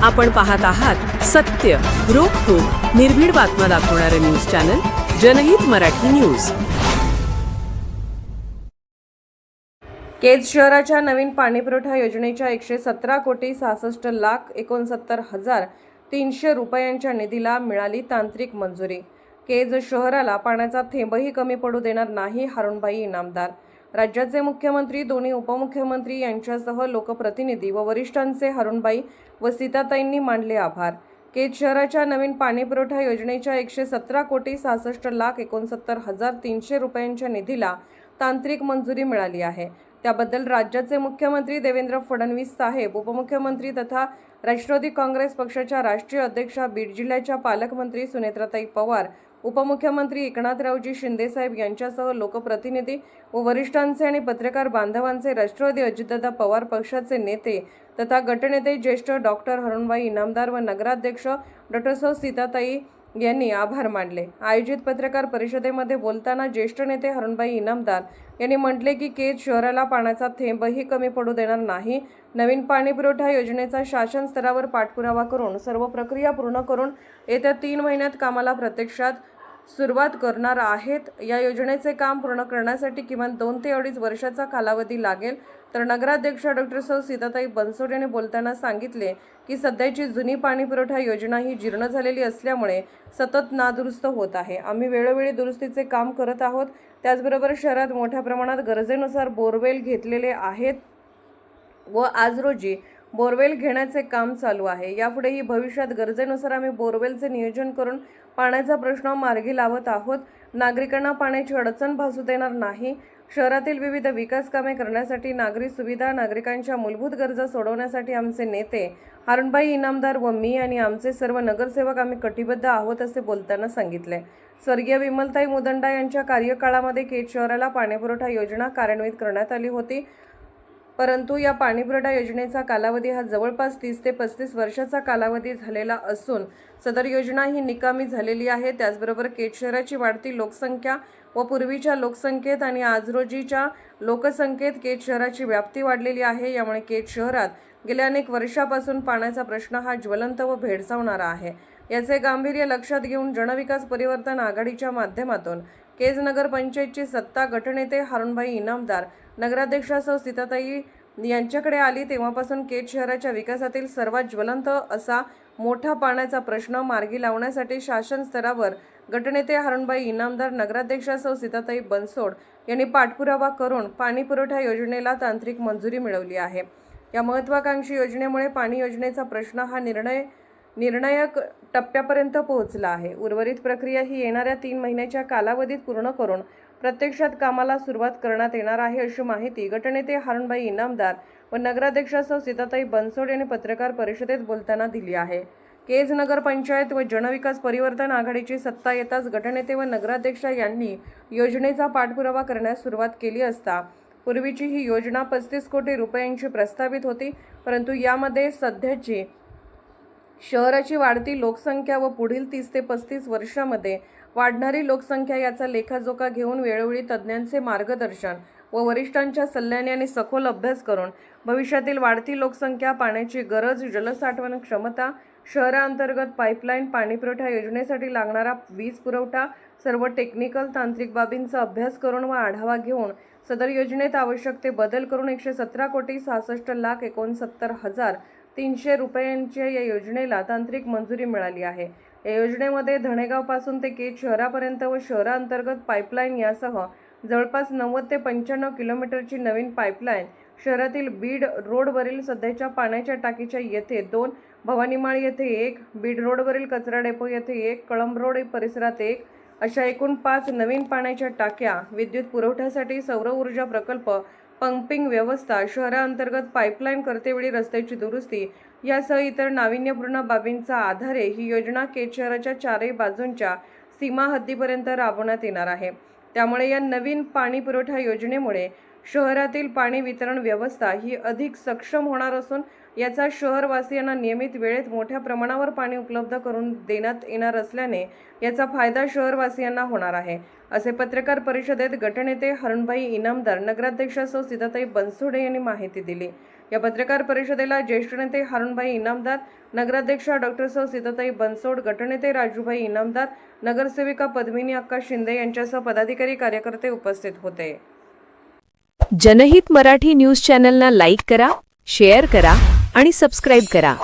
आपण पाहत आहात सत्य, रोखठोक, निर्भीड बातम्या दाखवणारे न्यूज चॅनल जनहित मराठी न्यूज। केज शहराच्या नवीन पाणीपुरवठा योजनेच्या 117,66,69,300 रुपयांच्या निधीला मिळाली तांत्रिक मंजुरी। केज शहराला पाण्याचा थेंबही कमी पडू देणार नाही, हरुणभाई इनामदार। राज्याचे मुख्यमंत्री, दोन्ही उपमुख्यमंत्री यांच्यासह लोकप्रतिनिधी व वरिष्ठांचे हरुणभाई व सीताताईंनी मानले आभार। केज शहराच्या नवीन पाणीपुरवठा योजनेच्या 117,66,69,300 रुपयांच्या निधीला तांत्रिक मंजुरी मिळाली आहे। त्याबद्दल राज्याचे मुख्यमंत्री देवेंद्र फडणवीस साहेब, उपमुख्यमंत्री तथा राष्ट्रवादी काँग्रेस पक्षाच्या राष्ट्रीय अध्यक्षा, बीड जिल्ह्याच्या पालकमंत्री सुनेत्राताई पवार, उपमुख्यमंत्री एकनाथरावजी शिंदे साहेब यांच्यासह लोकप्रतिनिधी व वरिष्ठांचे आणि पत्रकार बांधवांचे राष्ट्रवादी अजितदादा पवार पक्षाचे नेते तथा गटनेते ज्येष्ठ डॉक्टर हरुणभाई इनामदार व नगराध्यक्ष डॉ. सौ सीताताई यांनी आभार मानले। आयोजित पत्रकार परिषदेमध्ये बोलताना ज्येष्ठ नेते हरुणभाई इनामदार यांनी म्हटले की केज शहराला पाण्याचा थेंबही कमी पडू देणार नाही। नवीन पाणीपुरवठा योजनेचा शासन स्तरावर पाठपुरावा करून सर्व प्रक्रिया पूर्ण करून येत्या 3 महिन्यात कामाला प्रत्यक्षात सुरुवात करणार आहेत। या योजनेचे काम पूर्ण करण्यासाठी किमान 2 ते 2.5 वर्षाचा कालावधी लागेल। तर नगराध्यक्ष डॉ. सौ सीताताई बनसोड यांनी बोलताना सांगितले की सध्याची जुनी पाणीपुरवठा योजना ही जीर्ण झालेली असल्यामुळे सतत नादुरुस्त होत आहे। आम्ही वेळोवेळी दुरुस्तीचे काम करत आहोत। त्याचबरोबर शहरात मोठ्या प्रमाणात गरजेनुसार बोरवेल घेतलेले आहेत व आज रोजी बोरवेल घेण्याचे काम चालू आहे। यापुढेही भविष्यात गरजेनुसार आम्ही बोरवेलचे नियोजन करून पाण्याचा प्रश्न मार्गी लावत आहोत। नागरिकांना पाण्याची अडचण भासू देणार नाही। शहरातील विविध विकास कामे करण्यासाठी, नागरी सुविधा, नागरिकांच्या मूलभूत गरजा सोडवण्यासाठी आमचे नेते हरुणभाई इनामदार व मी आणि आमचे सर्व नगरसेवक आम्ही कटिबद्ध आहोत, असे बोलताना सांगितले। स्वर्गीय विमलताई मुदंडा यांच्या कार्यकाळामध्ये केज शहराला पाणीपुरवठा योजना कार्यान्वित करण्यात आली होती, परंतु या पाणीपुरवठा योजनेचा कालावधी हा जवळपास 30 ते 35 वर्षाचा कालावधी झालेला असून सदर योजना ही निकामी झालेली आहे। त्याचबरोबर केज शहराची वाढती लोकसंख्या व पूर्वीच्या लोकसंख्येत आणि आज रोजीच्या लोकसंख्येत केज शहराची व्याप्ती वाढलेली आहे। यामुळे केज शहरात गेल्या अनेक वर्षापासून पाण्याचा प्रश्न हा ज्वलंत व भेडसावणारा आहे। याचे गांभीर्य लक्षात घेऊन जनविकास परिवर्तन आघाडीच्या माध्यमातून केज नगर पंचायतची सत्ता गटनेते हरुणभाई इनामदार, नगराध्यक्षा सौ सीताताई यांच्याकडे आली। तेव्हापासून केज शहराच्या विकासातील सर्वात ज्वलंत असा मोठा पाण्याचा प्रश्न मार्गी लावण्यासाठी शासन स्तरावर गटनेते हरुणभाई इनामदार, नगराध्यक्षा सौ सीताताई बनसोड यांनी पाठपुरावा करून पाणीपुरवठा योजनेला तांत्रिक मंजुरी मिळवली आहे। या महत्त्वाकांक्षी योजनेमुळे पाणी योजनेचा प्रश्न हा निर्णायक टप्प्यापर्यंत पोहोचला आहे। उर्वरित प्रक्रिया ही येणाऱ्या 3 महिन्याच्या कालावधीत पूर्ण करून प्रत्यक्षात कामाला सुरुवात करण्यात येणार आहे, अशी माहिती गटनेते हरुणभाई इनामदार व नगराध्यक्षा सौ सीताताई बनसोड यांनी पत्रकार परिषदेत बोलताना दिली आहे। केज नगर पंचायत व जनविकास परिवर्तन आघाडीची सत्ता येताच गटनेते व नगराध्यक्षा यांनी योजनेचा पाठपुरावा करण्यास सुरुवात केली असता पूर्वीची ही योजना 35 कोटी रुपयांची प्रस्तावित होती, परंतु यामध्ये सध्याची शहराची वाढती लोकसंख्या व पुढील 30 ते 35 वर्षांमध्ये वाढणारी लोकसंख्या याचा लेखाजोखा घेऊन वेळोवेळी तज्ज्ञांचे मार्गदर्शन व वरिष्ठांच्या सल्ल्याने आणि सखोल अभ्यास करून भविष्यातील वाढती लोकसंख्या, पाण्याची गरज, जलसाठवण क्षमता, शहरांतर्गत पाईपलाईन, पाणीपुरवठा योजनेसाठी लागणारा वीज पुरवठा, सर्व टेक्निकल तांत्रिक बाबींचा अभ्यास करून व आढावा घेऊन सदर योजनेत आवश्यक ते बदल करून 117,66,69,300 रुपयांच्या या योजनेला तांत्रिक मंजुरी मिळाली आहे। या योजनेमध्ये धणेगावपासून ते केज शहरापर्यंत व शहरांतर्गत पाईपलाईन यासह जवळपास 90 ते 95 किलोमीटरची नवीन पाईपलाईन, शहरातील बीड रोडवरील सध्याच्या पाण्याच्या टाकीच्या येथे 2, भवानीमाळ येथे 1, बीड रोडवरील कचरा डेपो येथे 1, कळंब रोड परिसरात 1 अशा एकूण 5 नवीन पाण्याच्या टाक्या, विद्युत पुरवठ्यासाठी सौर ऊर्जा प्रकल्प, पंपिंग व्यवस्था, शहरांतर्गत पाईपलाईन करतेवेळी रस्त्याची दुरुस्ती यासह इतर नाविन्यपूर्ण बाबींचा आधारे ही योजना केज शहराच्या 4ही बाजूंच्या सीमा हद्दीपर्यंत राबवण्यात येणार आहे। त्यामुळे या नवीन पाणी पुरवठा योजनेमुळे शहरातील पाणी वितरण व्यवस्था ही अधिक सक्षम होणार असून याचा शहरवासियांना नियमित वेळेत मोठ्या प्रमाणावर पाणी उपलब्ध करून देण्यात येणार असल्याने याचा फायदा शहरवासियांना होणार आहे, असे पत्रकार परिषदेत गटनेते हरणभाई इनामदार, नगराध्यक्षा सौ सीताताई बनसोडे यांनी माहिती दिली। या पत्रकार परिषदेला ज्येष्ठ नेते हरणभाई इनामदार, नगराध्यक्षा डॉक्टर सौ सीताताई बनसोड, गटनेते राजूभाई इनामदार, नगरसेविका पद्मिनी अक्का शिंदे यांच्यासह पदाधिकारी कार्यकर्ते उपस्थित होते। जनहित मराठी न्यूज चॅनलला लाईक करा, शेअर करा आणि सबस्क्राईब करा।